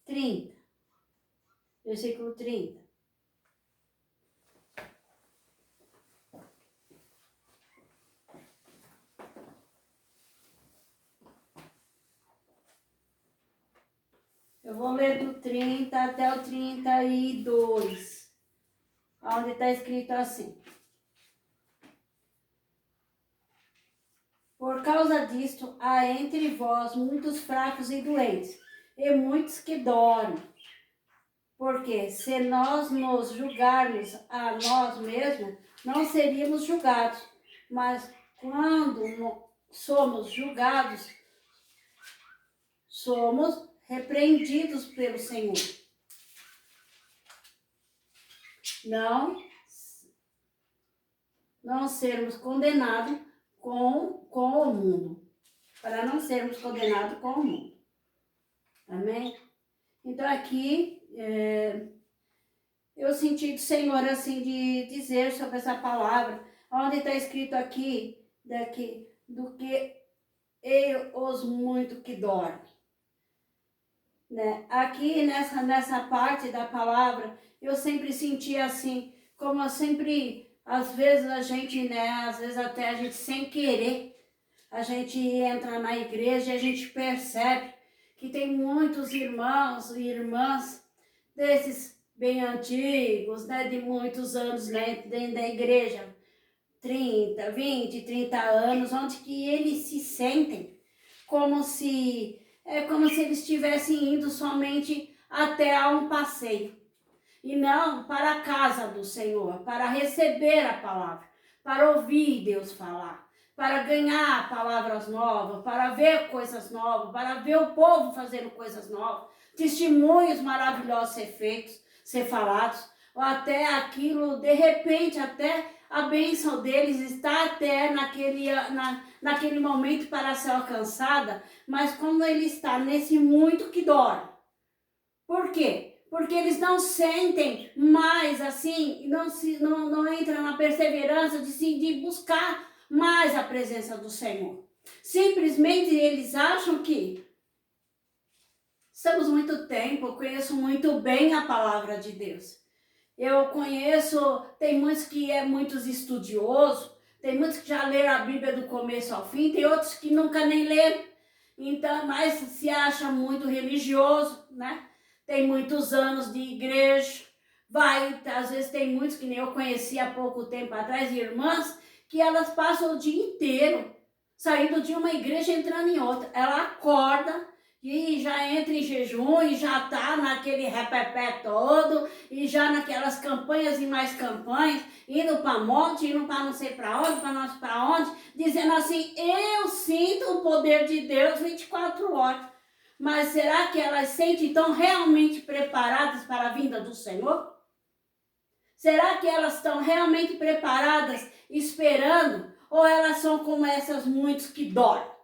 30. Versículo 30. Eu vou ler do 30 até o 32, onde está escrito assim. Por causa disto, há entre vós muitos fracos e doentes, e muitos que dormem. Porque se nós nos julgarmos a nós mesmos, não seríamos julgados. Mas quando somos julgados, somos repreendidos pelo Senhor. Não sermos condenados com o mundo. Para não sermos condenados com o mundo. Amém? Então aqui, eu senti do Senhor assim de dizer sobre essa palavra, onde está escrito aqui, do que os muito que dormem. Né? Aqui nessa parte da palavra, eu sempre senti assim, como eu sempre, às vezes a gente, né, às vezes até a gente sem querer, a gente entra na igreja e a gente percebe que tem muitos irmãos e irmãs desses bem antigos, né, de muitos anos, né, dentro da igreja, 30, 20, 30 anos, onde que eles se sentem como se eles estivessem indo somente até a um passeio, e não para a casa do Senhor, para receber a palavra, para ouvir Deus falar, para ganhar palavras novas, para ver coisas novas, para ver o povo fazendo coisas novas, testemunhos maravilhosos ser falados, ou até aquilo, de repente, até a bênção deles está até naquele momento para ser alcançada, mas como ele está nesse muito que dorme. Por quê? Porque eles não sentem mais assim, não entram na perseverança de buscar mais a presença do Senhor. Simplesmente eles acham que estamos muito tempo, eu conheço muito bem a palavra de Deus. Eu conheço, tem muitos que muitos estudiosos, tem muitos que já leram a Bíblia do começo ao fim, tem outros que nunca nem leram, então, mas se acha muito religioso, né? Tem muitos anos de igreja, às vezes tem muitos que nem eu conheci há pouco tempo atrás, irmãs, que elas passam o dia inteiro saindo de uma igreja e entrando em outra. Ela acorda e já entra em jejum e já tá naquele repepé todo e já naquelas campanhas e mais campanhas, indo para monte, indo para não sei para onde, para não sei para onde, dizendo assim, eu sinto o poder de Deus 24 horas. Mas será que elas sentem tão realmente preparadas para a vinda do Senhor? Será que elas estão realmente preparadas, esperando? Ou elas são como essas muitos que dormem?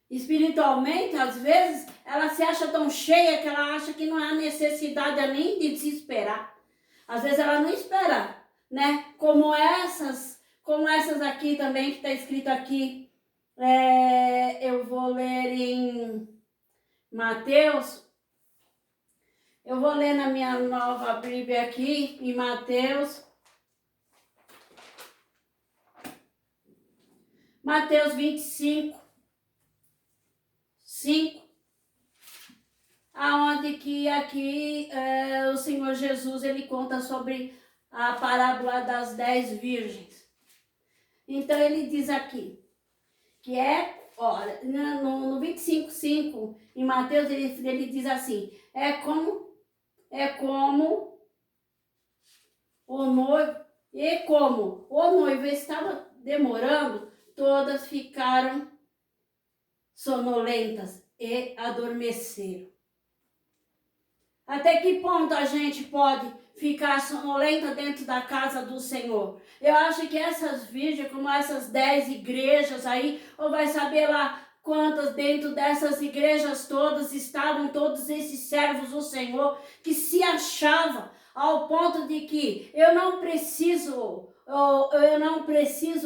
Espiritualmente, às vezes, ela se acha tão cheia que ela acha que não há necessidade nem de se esperar. Às vezes ela não espera, né? Como essas aqui também, que está escrito aqui. Eu vou ler em Mateus. Eu vou ler na minha nova Bíblia aqui, em Mateus. Mateus 25, 5. Aonde que aqui o Senhor Jesus, ele conta sobre a parábola das 10 virgens. Então ele diz aqui, que olha, no 25:5, em Mateus, ele diz assim, é como o noivo estava demorando, todas ficaram sonolentas e adormeceram. Até que ponto a gente pode ficar sonolenta dentro da casa do Senhor? Eu acho que essas virgens, como essas 10 igrejas aí, ou vai saber lá quantas dentro dessas igrejas todas estavam todos esses servos do Senhor, que se achavam ao ponto de que eu não preciso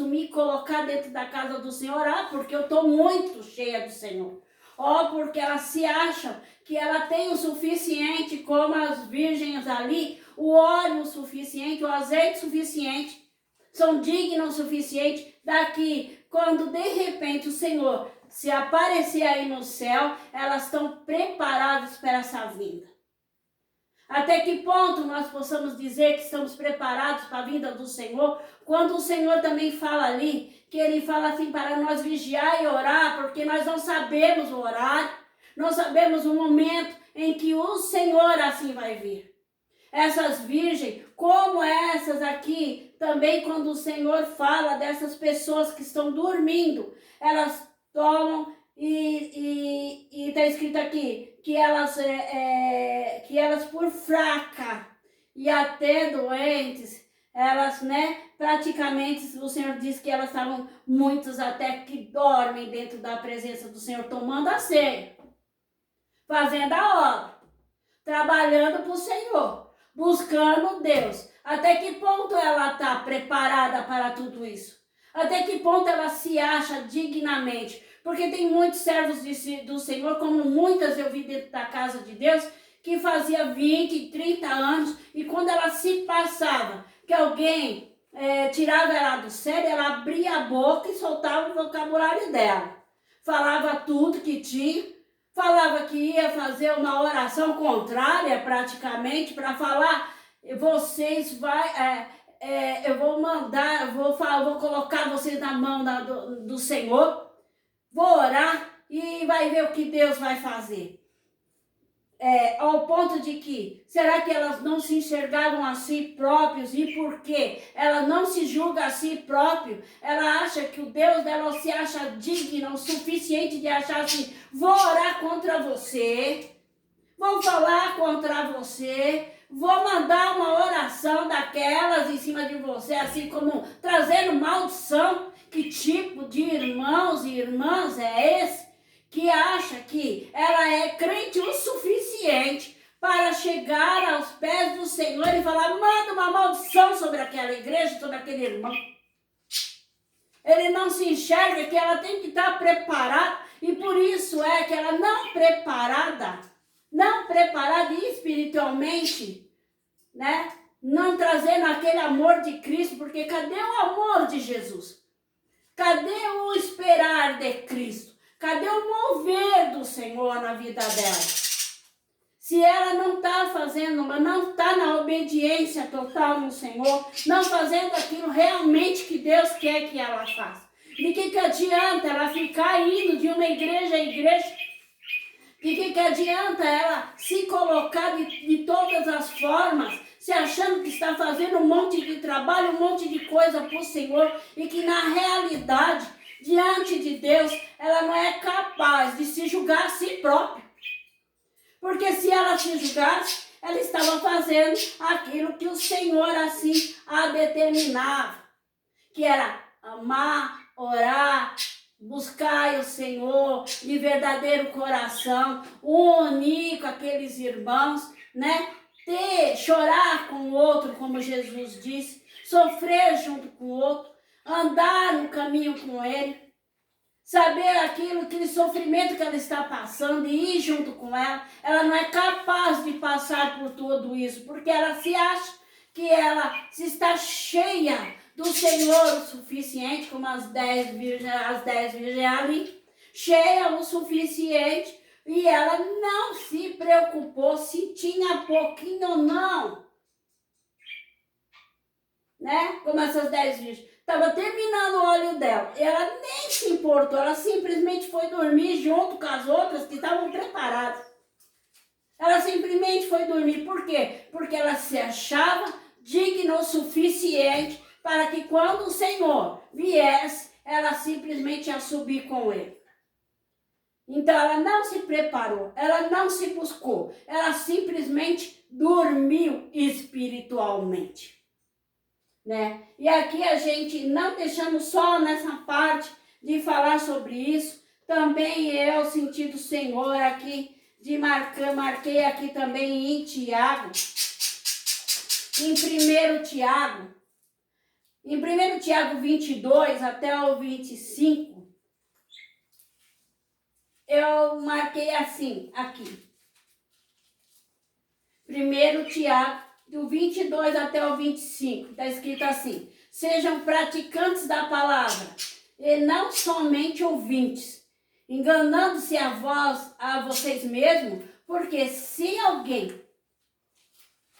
me colocar dentro da casa do Senhor, porque eu estou muito cheia do Senhor. porque elas se acham que ela tem o suficiente, como as virgens ali, o óleo suficiente, o azeite suficiente, são dignas o suficiente daqui, quando de repente o Senhor se aparecer aí no céu, elas estão preparadas para essa vinda. Até que ponto nós possamos dizer que estamos preparados para a vinda do Senhor, quando o Senhor também fala ali, que Ele fala assim para nós vigiar e orar, porque nós não sabemos o horário, não sabemos o momento em que o Senhor assim vai vir. Essas virgens, como essas aqui, também quando o Senhor fala dessas pessoas que estão dormindo, elas tomam e está escrito aqui que elas por fraca e até doentes, elas, praticamente o Senhor diz que elas estavam, muitos até que dormem dentro da presença do Senhor, tomando a ceia, fazendo a obra, trabalhando para o Senhor, buscando Deus. Até que ponto ela está preparada para tudo isso? Até que ponto ela se acha dignamente? Porque tem muitos servos do Senhor, como muitas eu vi dentro da casa de Deus, que fazia 20, 30 anos, e quando ela se passava, que alguém tirava ela do sério, ela abria a boca e soltava o vocabulário dela. Falava tudo que tinha, falava que ia fazer uma oração contrária praticamente, para falar, vocês eu vou mandar, vou colocar vocês na mão do Senhor, vou orar e vai ver o que Deus vai fazer. Ao ponto de que, será que elas não se enxergavam a si próprios? E por quê? Ela não se julga a si próprio, ela acha que o Deus dela se acha digno o suficiente de achar assim, vou orar contra você, vou falar contra você, vou mandar uma oração daquelas em cima de você, assim como trazendo maldição. Que tipo de irmãos e irmãs é esse que acha que ela é crente o suficiente para chegar aos pés do Senhor e falar, manda uma maldição sobre aquela igreja, sobre aquele irmão? Ele não se enxerga que ela tem que estar preparada, e por isso é que ela não preparada espiritualmente, não trazendo aquele amor de Cristo, porque cadê o amor de Jesus? Cadê o esperar de Cristo? Cadê o mover do Senhor na vida dela? Se ela não está fazendo, não está na obediência total no Senhor, não fazendo aquilo realmente que Deus quer que ela faça. De que adianta ela ficar indo de uma igreja a igreja? De que adianta ela se colocar de todas as formas, se achando que está fazendo um monte de trabalho, um monte de coisa para o Senhor, e que na realidade, diante de Deus, ela não é capaz de se julgar a si própria. Porque se ela se julgasse, ela estava fazendo aquilo que o Senhor assim a determinava, que era amar, orar, buscar o Senhor de verdadeiro coração, unir com aqueles irmãos, chorar com o outro, como Jesus disse, sofrer junto com o outro, andar no caminho com ele, saber aquele sofrimento que ela está passando e ir junto com ela. Ela não é capaz de passar por tudo isso, porque ela se acha que ela se está cheia do Senhor o suficiente, como as 10 virgens ali, cheia o suficiente, e ela não se preocupou se tinha pouquinho ou não, como essas 10 virgens. Estava terminando o óleo dela, ela nem se importou, ela simplesmente foi dormir junto com as outras que estavam preparadas. Ela simplesmente foi dormir, por quê? Porque ela se achava digna o suficiente para que quando o Senhor viesse, ela simplesmente ia subir com ele. Então ela não se preparou, ela não se buscou, ela simplesmente dormiu espiritualmente. E aqui a gente não deixamos só nessa parte de falar sobre isso, também eu senti do Senhor aqui, marquei aqui também em Tiago, em 1 Tiago 22 até o 25, eu marquei assim, aqui. 1 Tiago, do 22 até o 25, está escrito assim: sejam praticantes da palavra, e não somente ouvintes, enganando-se a vocês mesmos, porque se alguém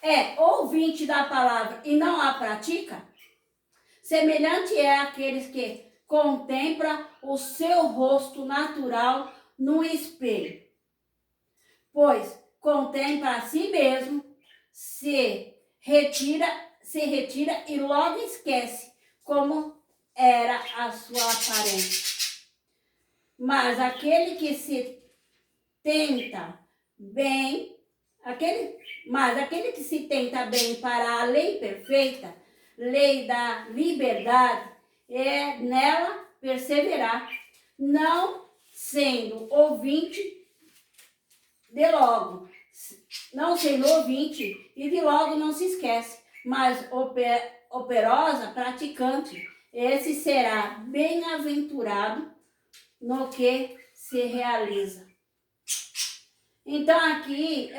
é ouvinte da palavra e não a pratica, semelhante é àqueles que contemplam o seu rosto natural no espelho, pois contempla a si mesmo, se retira e logo esquece como era a sua aparência. Mas aquele que se tenta bem, aquele que se tenta bem para a lei perfeita, lei da liberdade, é nela perseverar, não sendo ouvinte de logo, não sendo ouvinte e de logo não se esquece, mas operosa, praticante, esse será bem-aventurado no que se realiza. Então aqui,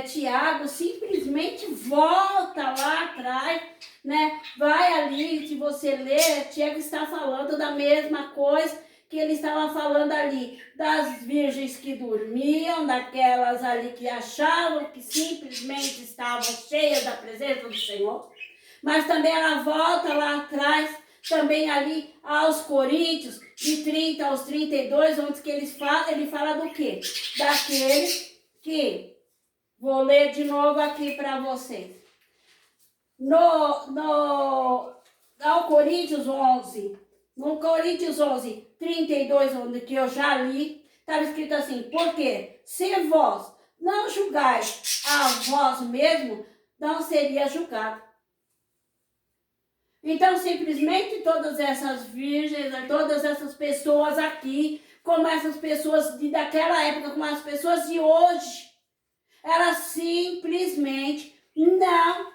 Tiago simplesmente volta lá atrás, né? Vai ali, se você ler, Tiago está falando da mesma coisa que ele estava falando ali, das virgens que dormiam, daquelas ali que achavam que simplesmente estavam cheias da presença do Senhor. Mas também ela volta lá atrás, também ali aos Coríntios, de 30 aos 32, onde que ele fala do quê? Daqueles que, vou ler de novo aqui para vocês. Ao Coríntios 11, no Coríntios 11, 32, onde que eu já li, estava escrito assim: porque se vós não julgais a vós mesmo, não seria julgado. Então, simplesmente todas essas virgens, todas essas pessoas aqui, como essas pessoas daquela época, como as pessoas de hoje, elas simplesmente não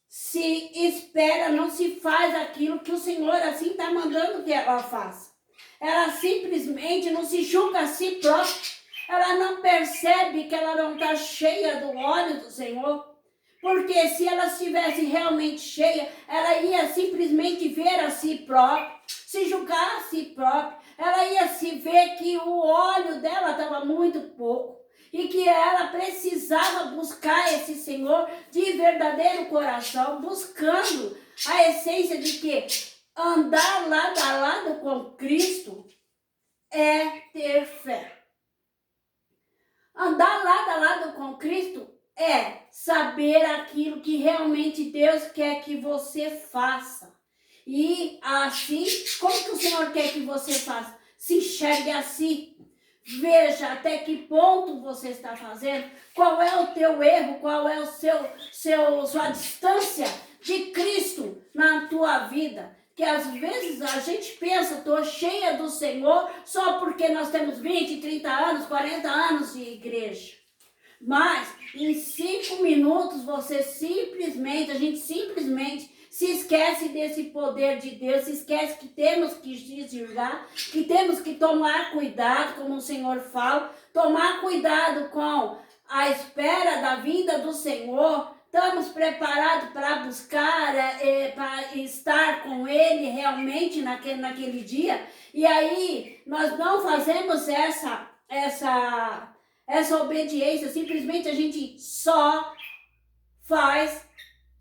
se espera, não se faz aquilo que o Senhor assim está mandando que ela faça. Ela simplesmente não se julga a si própria. Ela não percebe que ela não está cheia do óleo do Senhor. Porque se ela estivesse realmente cheia, ela ia simplesmente ver a si própria, se julgar a si própria. Ela ia se ver que o óleo dela estava muito pouco e que ela precisava buscar esse Senhor de verdadeiro coração, buscando a essência de que andar lado a lado com Cristo é ter fé. Andar lado a lado com Cristo é saber aquilo que realmente Deus quer que você faça. E assim, como que o Senhor quer que você faça? Se enxergue assim. Veja até que ponto você está fazendo, qual é o teu erro, qual é o sua distância de Cristo na tua vida. Que às vezes a gente pensa, estou cheia do Senhor só porque nós temos 20, 30 anos, 40 anos de igreja. Mas em 5 minutos a gente simplesmente se esquece desse poder de Deus, se esquece que temos que desligar, que temos que tomar cuidado, como o Senhor fala, tomar cuidado com a espera da vinda do Senhor. Estamos preparados para buscar, para estar com Ele realmente naquele dia. E aí nós não fazemos essa obediência, simplesmente a gente só faz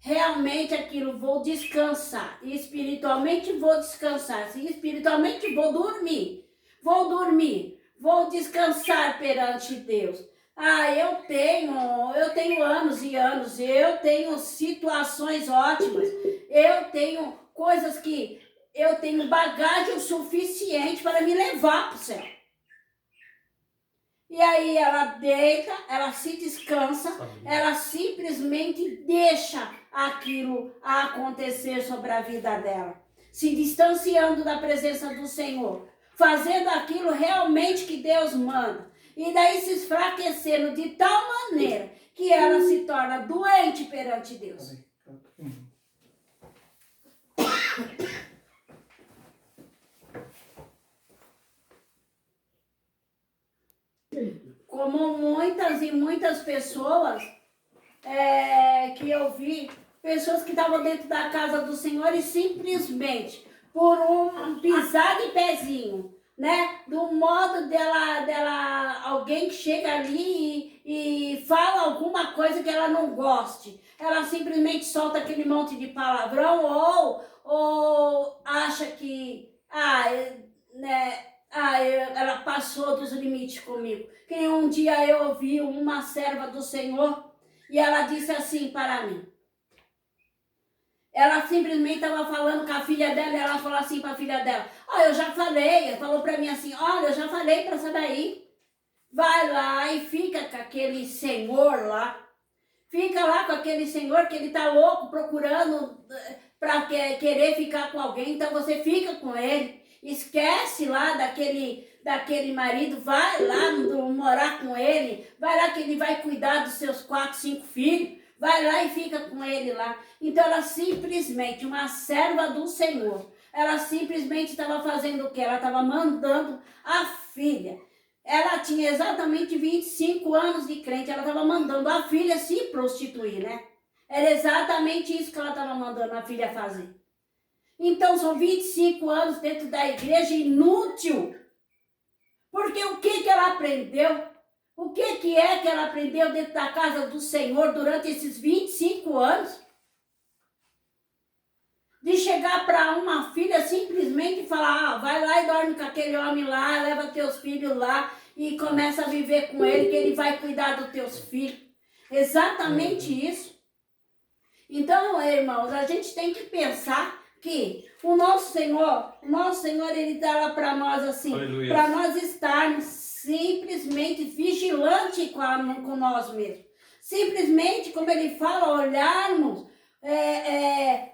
realmente aquilo, vou descansar, e espiritualmente vou descansar, e espiritualmente vou dormir, vou descansar perante Deus. Eu tenho anos e anos, eu tenho situações ótimas, eu tenho coisas que eu tenho bagagem o suficiente para me levar para o céu. E aí ela deita, ela se descansa, ela simplesmente deixa aquilo acontecer sobre a vida dela. Se distanciando da presença do Senhor, fazendo aquilo realmente que Deus manda. E daí se enfraquecendo de tal maneira que ela se torna doente perante Deus. como muitas e muitas pessoas que eu vi, pessoas que estavam dentro da casa do Senhor e simplesmente por um pisar de pezinho, né? Do modo dela alguém que chega ali e fala alguma coisa que ela não goste, ela simplesmente solta aquele monte de palavrão ou acha que ela passou dos limites comigo. Que um dia eu ouvi uma serva do Senhor e ela disse assim para mim. Ela simplesmente estava falando com a filha dela e ela falou assim para a filha dela: eu já falei, ela falou para mim assim: olha, eu já falei para essa daí. Vai lá e fica com aquele senhor lá. Fica lá com aquele senhor que ele tá louco procurando para querer ficar com alguém. Então você fica com ele. Esquece lá daquele marido. Vai lá morar com ele. Vai lá que ele vai cuidar dos seus 4, 5 filhos. Vai lá e fica com ele lá. Então ela simplesmente, uma serva do Senhor, ela simplesmente estava fazendo o quê? Ela estava mandando a filha. Ela tinha exatamente 25 anos de crente, ela estava mandando a filha se prostituir, né? Era exatamente isso que ela estava mandando a filha fazer. Então são 25 anos dentro da igreja inútil. Porque o que ela aprendeu? O que é que ela aprendeu dentro da casa do Senhor durante esses 25 anos? De chegar para uma filha simplesmente falar: vai lá e dorme com aquele homem lá, leva teus filhos lá e começa a viver com ele, que ele vai cuidar dos teus filhos. Exatamente isso. Então, irmãos, a gente tem que pensar que o nosso Senhor, ele dá para nós assim, para nós estarmos simplesmente vigilantes com nós mesmos. Simplesmente, como ele fala, olharmos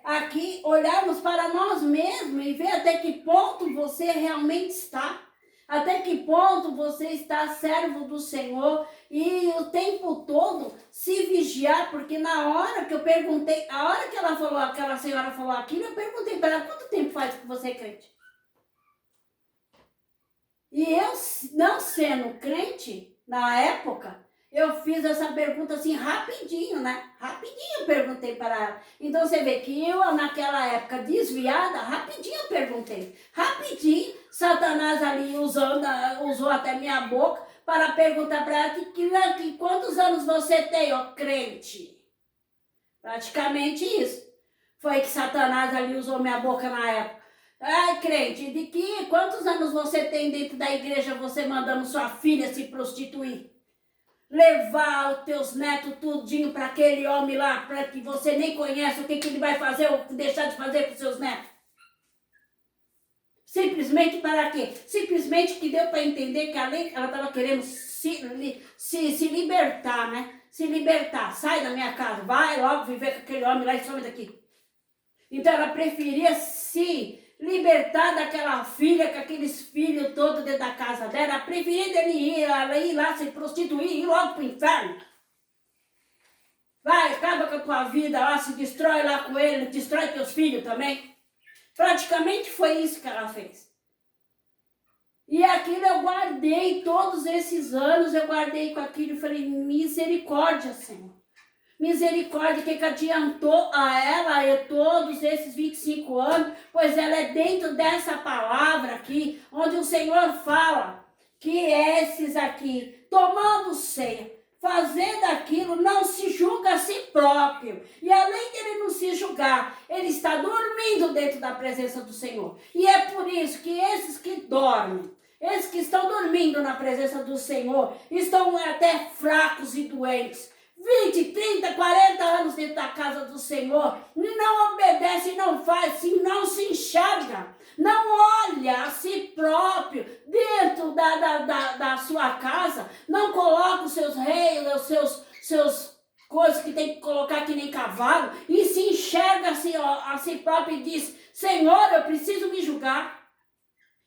aqui, olharmos para nós mesmos e ver até que ponto você realmente está. Até que ponto você está servo do Senhor e o tempo todo se vigiar, porque na hora que eu perguntei, a hora que ela falou, aquela senhora falou aquilo, eu perguntei para ela: quanto tempo faz que você é crente? E eu, não sendo crente, na época, eu fiz essa pergunta assim rapidinho, né? Rapidinho eu perguntei para ela. Então você vê que eu, naquela época desviada, rapidinho eu perguntei. Rapidinho, Satanás ali usou até minha boca para perguntar para ela que quantos anos você tem, ó crente? Praticamente isso. Foi que Satanás ali usou minha boca na época. Ai, crente, quantos anos você tem dentro da igreja, você mandando sua filha se prostituir? Levar os teus netos tudinho para aquele homem lá, para que você nem conhece o que ele vai fazer ou deixar de fazer com seus netos. Simplesmente para quê? Simplesmente que deu para entender que além ela estava querendo se libertar, né? Se libertar, sai da minha casa, vai logo viver com aquele homem lá e some daqui. Então ela preferia se libertar daquela filha, com aqueles filhos todos dentro da casa dela. Ela preferia ele ir lá se prostituir e ir logo pro inferno. Vai, acaba com a tua vida lá, se destrói lá com ele, destrói teus filhos também. Praticamente foi isso que ela fez. E aquilo eu guardei, todos esses anos eu guardei com aquilo e falei: misericórdia, Senhor. Misericórdia, que adiantou a ela e todos esses 25 anos, pois ela é dentro dessa palavra aqui, onde o Senhor fala que esses aqui, tomando ceia, fazendo aquilo, não se julga a si próprio. E além de ele não se julgar, ele está dormindo dentro da presença do Senhor. E é por isso que esses que dormem, esses que estão dormindo na presença do Senhor, estão até fracos e doentes. 20, 30, 40 anos dentro da casa do Senhor, não obedece, não faz, não se enxerga, não olha a si próprio dentro da sua casa, não coloca os seus reis, os seus coisas que tem que colocar que nem cavalo, e se enxerga a si próprio e diz: Senhor, eu preciso me julgar.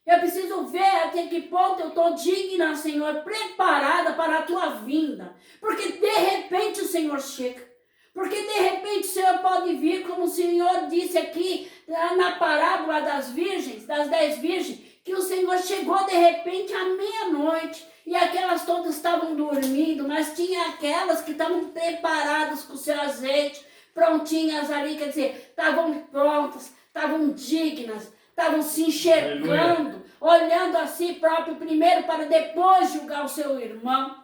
Eu preciso ver até que ponto eu estou digna, Senhor, preparada para a tua vinda. Porque de repente o Senhor chega. Porque de repente o Senhor pode vir, como o Senhor disse aqui na parábola das virgens, das 10 virgens, que o Senhor chegou de repente à meia-noite e aquelas todas estavam dormindo, mas tinha aquelas que estavam preparadas com o seu azeite, prontinhas ali, quer dizer, estavam prontas, estavam dignas, estavam se enxergando, olhando a si próprio primeiro para depois julgar o seu irmão.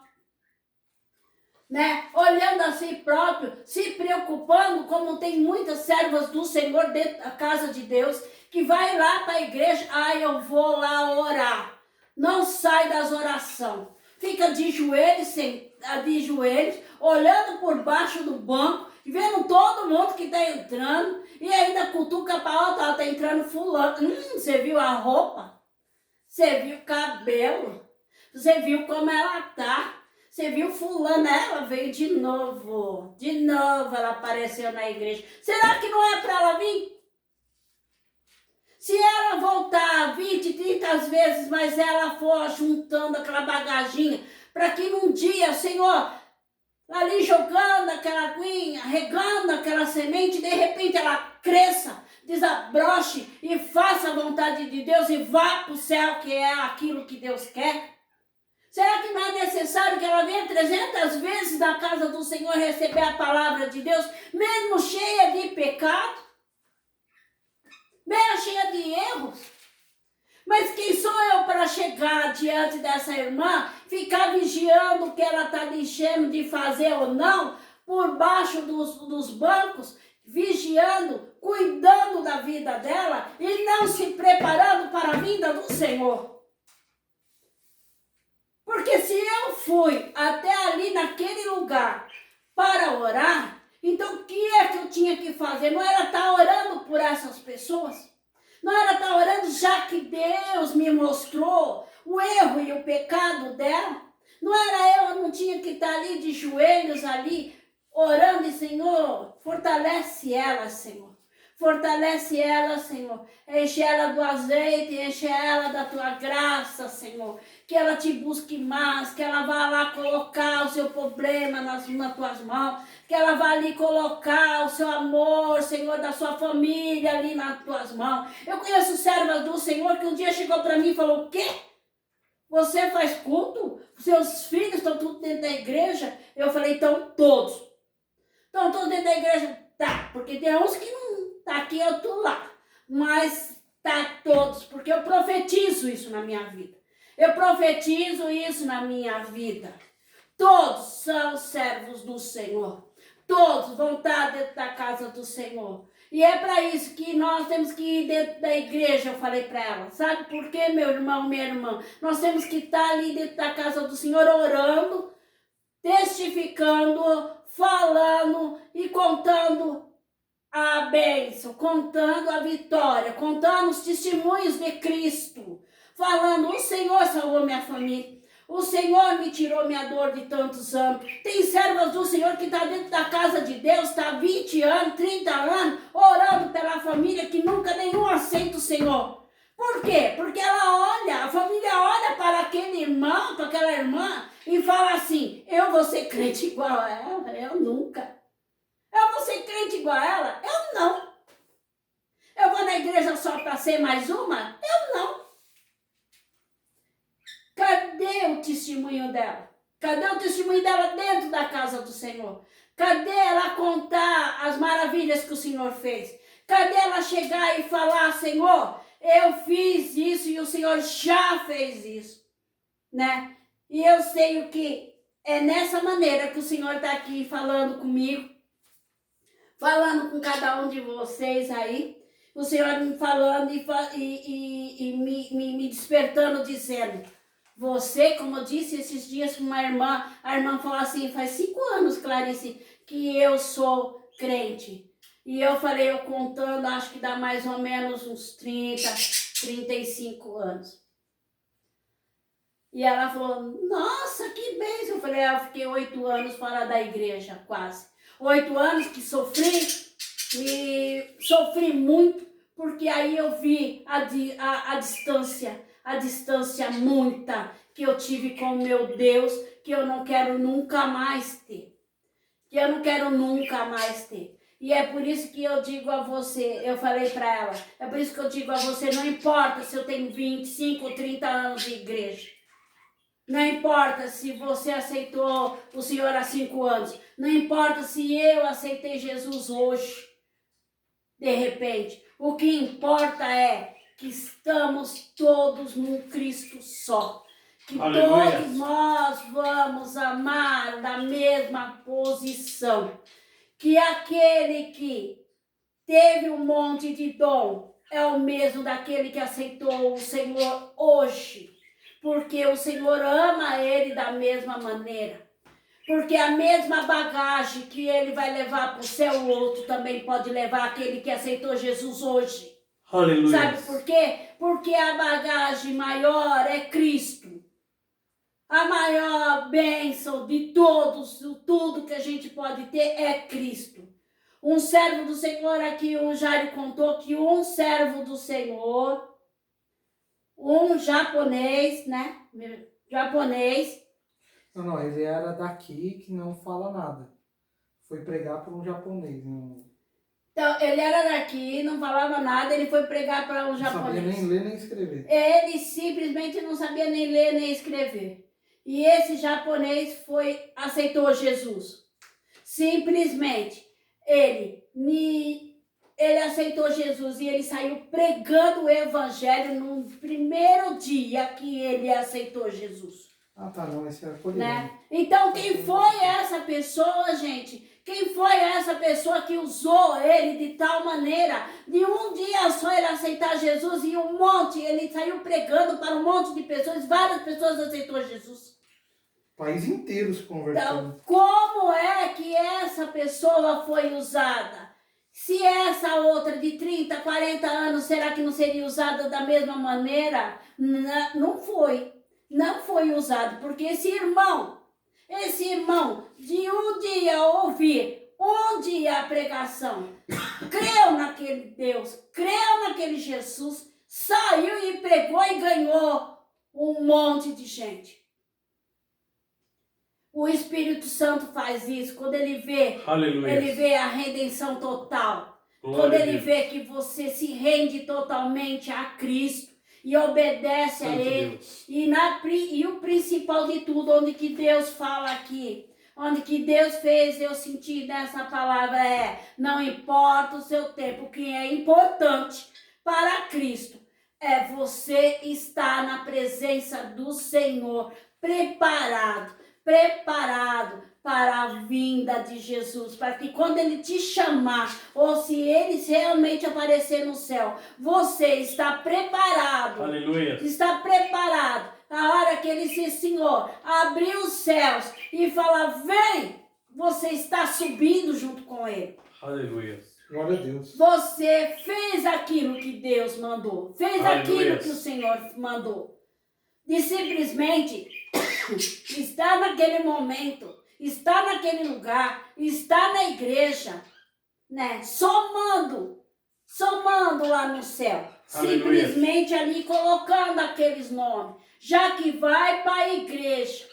Né? Olhando a si próprio, se preocupando, como tem muitas servas do Senhor dentro da casa de Deus, que vai lá para a igreja, eu vou lá orar. Não sai das orações. Fica de joelhos, olhando por baixo do banco, vendo todo mundo que está entrando, e ainda cutuca para outra, está entrando fulano. Você viu a roupa? Você viu o cabelo? Você viu como ela está? Você viu fulano, ela veio de novo ela apareceu na igreja. Será que não é para ela vir? Se ela voltar 20, 30 vezes, mas ela for juntando aquela bagaginha, para que num dia, Senhor, ali jogando aquela aguinha, regando aquela semente, de repente ela cresça, desabroche e faça a vontade de Deus e vá para o céu, que é aquilo que Deus quer? Será que não é necessário que ela venha 300 vezes na casa do Senhor receber a palavra de Deus, mesmo cheia de pecado, mesmo cheia de erros? Mas quem sou eu para chegar diante dessa irmã, ficar vigiando o que ela está deixando de fazer ou não, por baixo dos bancos, vigiando, cuidando da vida dela e não se preparando para a vinda do Senhor? Porque se eu fui até ali naquele lugar para orar, então o que é que eu tinha que fazer? Não era estar orando por essas pessoas? Não era estar orando já que Deus me mostrou o erro e o pecado dela? Não era eu não tinha que estar ali de joelhos ali, orando e Senhor, fortalece ela, Senhor. Fortalece ela, Senhor. Enche ela do azeite, enche ela da tua graça, Senhor. Que ela te busque mais, que ela vá lá colocar o seu problema nas tuas mãos, que ela vá ali colocar o seu amor, Senhor, da sua família ali nas tuas mãos. Eu conheço servas do Senhor que um dia chegou para mim e falou, o quê? Você faz culto? Seus filhos estão tudo dentro da igreja? Eu falei, então todos. Estão todos dentro da igreja? Tá, porque tem uns que não tá aqui, outro lá. Mas tá todos, porque eu profetizo isso na minha vida. Eu profetizo isso na minha vida. Todos são servos do Senhor. Todos vão estar dentro da casa do Senhor. E é para isso que nós temos que ir dentro da igreja, eu falei para ela. Sabe por quê, meu irmão, minha irmã? Nós temos que estar ali dentro da casa do Senhor orando, testificando, falando e contando a bênção, contando a vitória, contando os testemunhos de Cristo. Falando, o Senhor salvou minha família. O Senhor me tirou minha dor de tantos anos. Tem servas do Senhor que está dentro da casa de Deus, está 20 anos, 30 anos, orando pela família que nunca nenhum aceita o Senhor. Por quê? Porque ela olha, a família olha para aquele irmão, para aquela irmã e fala assim, eu vou ser crente igual a ela? Eu nunca. Eu vou ser crente igual a ela? Eu não. Eu vou na igreja só para ser mais uma? Eu não. Cadê o testemunho dela? Cadê o testemunho dela dentro da casa do Senhor? Cadê ela contar as maravilhas que o Senhor fez? Cadê ela chegar e falar, Senhor, eu fiz isso e o Senhor já fez isso, né? E eu sei o que é nessa maneira que o Senhor está aqui falando comigo, falando com cada um de vocês aí, o Senhor me falando e me despertando, dizendo, você, como eu disse esses dias para uma irmã, a irmã falou assim, faz 5 anos, Clarice, que eu sou crente. E eu falei, eu contando, acho que dá mais ou menos uns 30, 35 anos. E ela falou, nossa, que bênção. Eu falei, eu fiquei 8 anos fora da igreja, quase. 8 anos que sofri, e sofri muito, porque aí eu vi a distância muita que eu tive com o meu Deus, que eu não quero nunca mais ter. Que eu não quero nunca mais ter. E é por isso que eu digo a você, eu falei para ela, é por isso que eu digo a você, não importa se eu tenho 25 ou 30 anos de igreja. Não importa se você aceitou o Senhor há 5 anos. Não importa se eu aceitei Jesus hoje, de repente. O que importa é que estamos todos num Cristo só. Que Aleluia. todos nós vamos amar da mesma posição. Que aquele que teve um monte de dom é o mesmo daquele que aceitou o Senhor hoje. Porque o Senhor ama ele da mesma maneira. Porque a mesma bagagem que ele vai levar para o céu, o outro também pode levar aquele que aceitou Jesus hoje. Aleluia. Sabe por quê? Porque a bagagem maior é Cristo. A maior bênção de todos, tudo que a gente pode ter é Cristo. Um servo do Senhor aqui, o Jairo contou que um servo do Senhor, um japonês, né? Japonês. Não, ele era daqui que não fala nada. Foi pregar para um japonês. Então, ele era daqui, não falava nada, ele foi pregar para um japonês. Não sabia nem ler nem escrever. Ele simplesmente não sabia nem ler nem escrever. E esse japonês aceitou Jesus. Simplesmente, ele aceitou Jesus e ele saiu pregando o evangelho no primeiro dia que ele aceitou Jesus. Ah, tá, não, esse era Coreano. Né? Então, quem foi essa pessoa, gente? Quem foi essa pessoa que usou ele de tal maneira, de um dia só ele aceitar Jesus e ele saiu pregando para um monte de pessoas, várias pessoas aceitou Jesus. O país inteiro se converteu. Então, como é que essa pessoa foi usada? Se essa outra de 30, 40 anos, será que não seria usada da mesma maneira? Não foi. Não foi usado, porque esse irmão, de um dia ouvir, um dia a pregação, creu naquele Deus, creu naquele Jesus, saiu e pregou e ganhou um monte de gente. O Espírito Santo faz isso quando ele vê, Aleluia. Ele vê a redenção total. Glória Quando a ele Deus. vê que você se rende totalmente a Cristo e obedece a Santo Ele. Deus. E o principal de tudo, onde que Deus fala aqui, onde que Deus fez eu sentir nessa palavra não importa o seu tempo, o que é importante para Cristo é você estar na presença do Senhor, preparado para a vinda de Jesus, para que quando ele te chamar, ou se ele realmente aparecer no céu, você está preparado. Aleluia. Está preparado. A hora que ele disse, Senhor, abrir os céus e falar, vem, você está subindo junto com ele. Aleluia. Glória a Deus. Você fez aquilo que Deus mandou. Fez Aleluia. aquilo que o Senhor mandou. De simplesmente estar naquele momento, estar naquele lugar, estar na igreja, né? Somando lá no céu. Aleluia. Simplesmente ali colocando aqueles nomes. Já que vai para a igreja,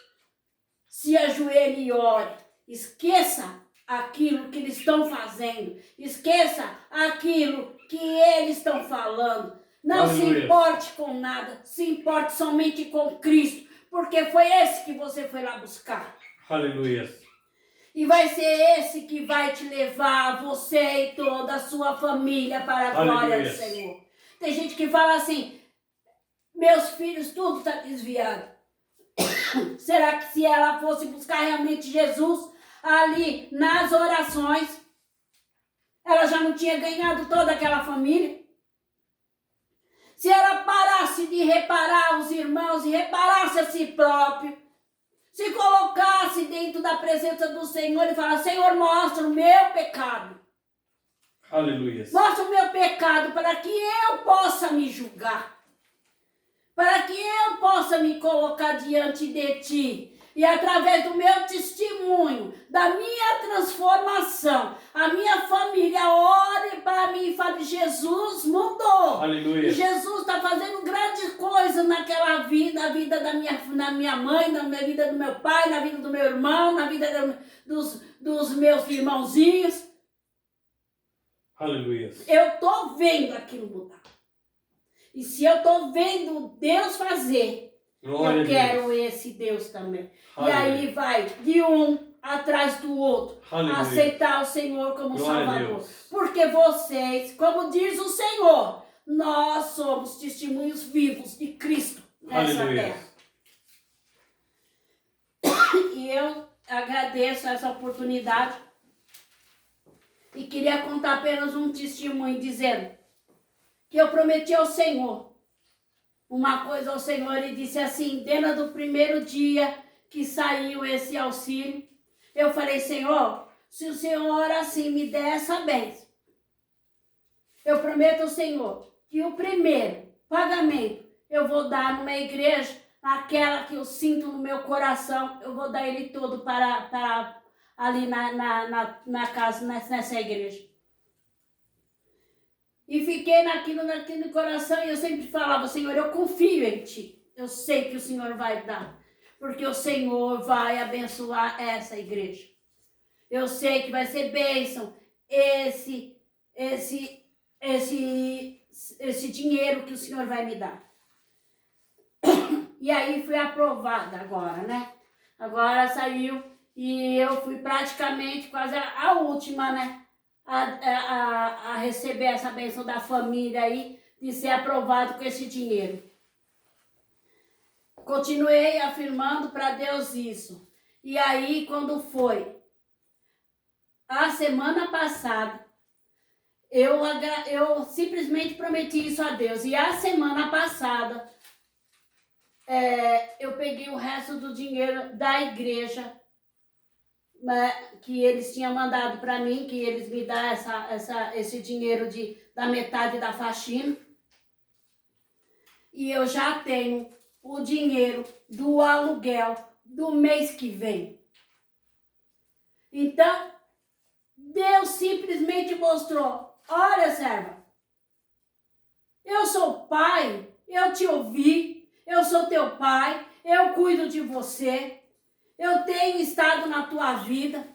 se ajoelhe e ore. Esqueça aquilo que eles estão fazendo. Esqueça aquilo que eles estão falando. Não Aleluia. se importe com nada. Se importe somente com Cristo. Porque foi esse que você foi lá buscar. Aleluia. E vai ser esse que vai te levar, você e toda a sua família, para a glória Aleluia. do Senhor. Tem gente que fala assim, meus filhos, tudo está desviado. Será que se ela fosse buscar realmente Jesus ali nas orações, ela já não tinha ganhado toda aquela família? Se ela parasse de reparar os irmãos e reparasse a si próprio, se colocasse dentro da presença do Senhor e falasse, Senhor, mostra o meu pecado. Aleluia. Mostra o meu pecado para que eu possa me julgar. Para que eu possa me colocar diante de Ti. E através do meu testemunho, da minha transformação, a minha família ore para mim e fale, Jesus mudou. Aleluia. Jesus está fazendo grandes coisas naquela vida, na vida da minha mãe, na vida do meu pai, na vida do meu irmão, na vida dos meus irmãozinhos. Aleluia. Eu estou vendo aquilo mudar. E se eu estou vendo Deus fazer, Glória eu a quero Deus. esse Deus também. E Aleluia. aí vai de um atrás do outro, Aleluia. aceitar o Senhor como Glória a Salvador. Deus. Porque vocês, como diz o Senhor, nós somos testemunhos vivos de Cristo nessa Aleluia. terra. E eu agradeço essa oportunidade e queria contar apenas um testemunho dizendo que eu prometi ao Senhor uma coisa ao Senhor e disse assim, dentro do primeiro dia que saiu esse auxílio, eu falei, Senhor, se o Senhor assim me der essa bênção, eu prometo ao Senhor que o primeiro pagamento eu vou dar numa igreja, aquela que eu sinto no meu coração, eu vou dar ele todo para ali na casa, nessa igreja. E fiquei naquilo no coração e eu sempre falava, Senhor, eu confio em Ti. Eu sei que o Senhor vai dar, porque o Senhor vai abençoar essa igreja. Eu sei que vai ser bênção esse dinheiro que o Senhor vai me dar. E aí fui aprovada agora, né? Agora saiu e eu fui praticamente quase a última, né? A receber essa bênção da família aí, de ser aprovado com esse dinheiro. Continuei afirmando para Deus isso. E aí, quando foi a semana passada, eu simplesmente prometi isso a Deus. E a semana passada, eu peguei o resto do dinheiro da igreja, que eles tinham mandado para mim, que eles me dão esse dinheiro da metade da faxina. E eu já tenho o dinheiro do aluguel do mês que vem. Então, Deus simplesmente mostrou, olha, serva, eu sou pai, eu te ouvi, eu sou teu pai, eu cuido de você, eu tenho estado na tua vida.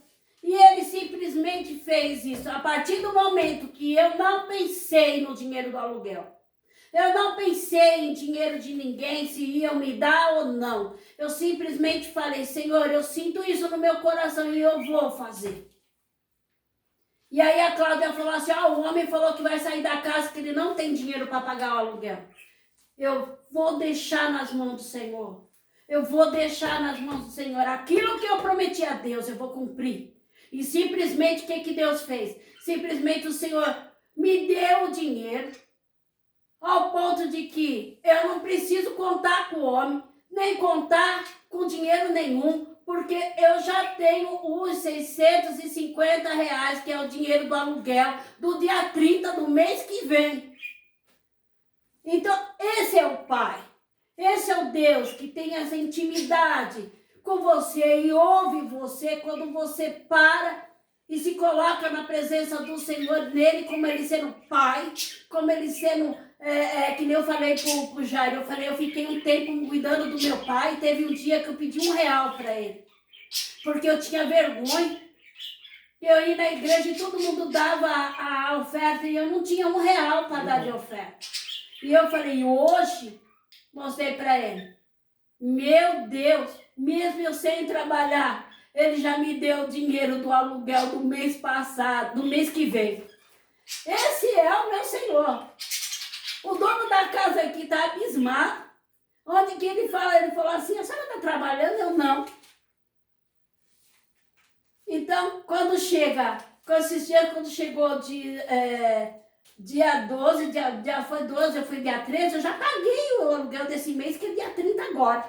E ele simplesmente fez isso. A partir do momento que eu não pensei no dinheiro do aluguel, eu não pensei em dinheiro de ninguém, se iam me dar ou não. Eu simplesmente falei, Senhor, eu sinto isso no meu coração e eu vou fazer. E aí a Cláudia falou assim, o homem falou que vai sair da casa, que ele não tem dinheiro para pagar o aluguel. Eu vou deixar nas mãos do Senhor. Eu vou deixar nas mãos do Senhor. Aquilo que eu prometi a Deus, eu vou cumprir. E simplesmente, o que Deus fez? Simplesmente o Senhor me deu o dinheiro, ao ponto de que eu não preciso contar com o homem, nem contar com dinheiro nenhum, porque eu já tenho os R$650, que é o dinheiro do aluguel, do dia 30 do mês que vem. Então, esse é o Pai. Esse é o Deus que tem essa intimidade com você e ouve você quando você para e se coloca na presença do Senhor, nele, como ele sendo pai, como ele sendo, que nem eu falei pro Jair, eu fiquei um tempo cuidando do meu pai, teve um dia que eu pedi R$1 para ele, porque eu tinha vergonha, eu ia na igreja e todo mundo dava a oferta e eu não tinha R$1 para dar de oferta. E eu falei, hoje, mostrei para ele, meu Deus, mesmo eu sem trabalhar, ele já me deu o dinheiro do aluguel do mês passado, do mês que vem. Esse é o meu Senhor. O dono da casa aqui está abismado. Onde que ele falou assim, a senhora está trabalhando? Eu não. Então, quando chegou dia 12, dia foi 12, eu fui dia 13, eu já paguei o aluguel desse mês, que é dia 30 agora.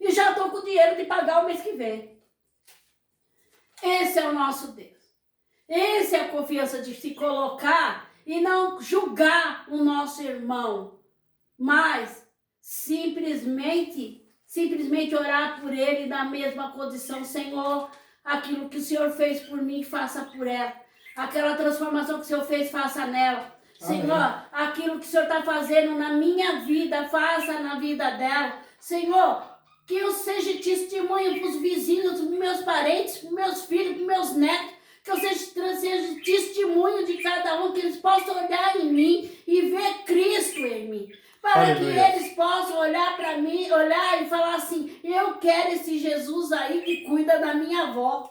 E já estou com o dinheiro de pagar o mês que vem. Esse é o nosso Deus. Essa é a confiança de se colocar e não julgar o nosso irmão, mas simplesmente orar por ele na mesma condição. Senhor, aquilo que o Senhor fez por mim, faça por ela. Aquela transformação que o Senhor fez, faça nela. Amém. Senhor, aquilo que o Senhor está fazendo na minha vida, faça na vida dela. Senhor, que eu seja testemunho para os vizinhos, para os meus parentes, para os meus filhos, para os meus netos, que eu seja testemunho de cada um, que eles possam olhar em mim e ver Cristo em mim. Para que Aleluia. eles possam olhar para mim, olhar e falar assim, eu quero esse Jesus aí que cuida da minha avó.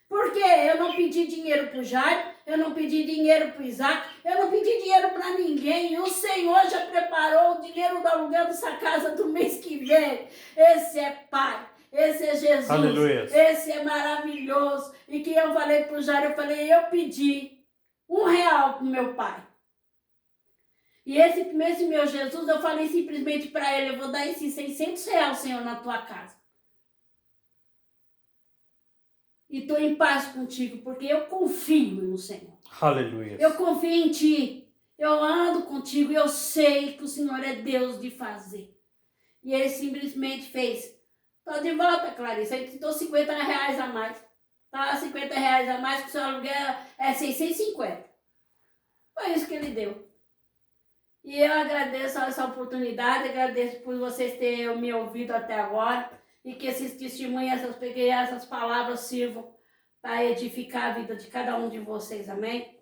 Porque eu não pedi dinheiro para o Jairo, eu não pedi dinheiro para o Isaac, eu não pedi dinheiro para ninguém. O Senhor já preparou o dinheiro do aluguel dessa casa do mês que vem. Esse é Pai, esse é Jesus, Aleluia. esse é maravilhoso. E que eu falei para o Jairo, eu pedi R$1 para o meu pai. E esse meu Jesus, eu falei simplesmente para ele, eu vou dar esses R$600, Senhor, na tua casa. E estou em paz contigo, porque eu confio no Senhor. Aleluia. Eu confio em ti. Eu ando contigo e eu sei que o Senhor é Deus de fazer. E ele simplesmente fez. Estou de volta, Clarice. Eu te dou R$50 a mais. Tá? R$50 a mais, que o seu aluguel é 650. Foi isso que ele deu. E eu agradeço essa oportunidade, agradeço por vocês terem me ouvido até agora. E que esses testemunhos, essas palavras sirvam para edificar a vida de cada um de vocês, amém?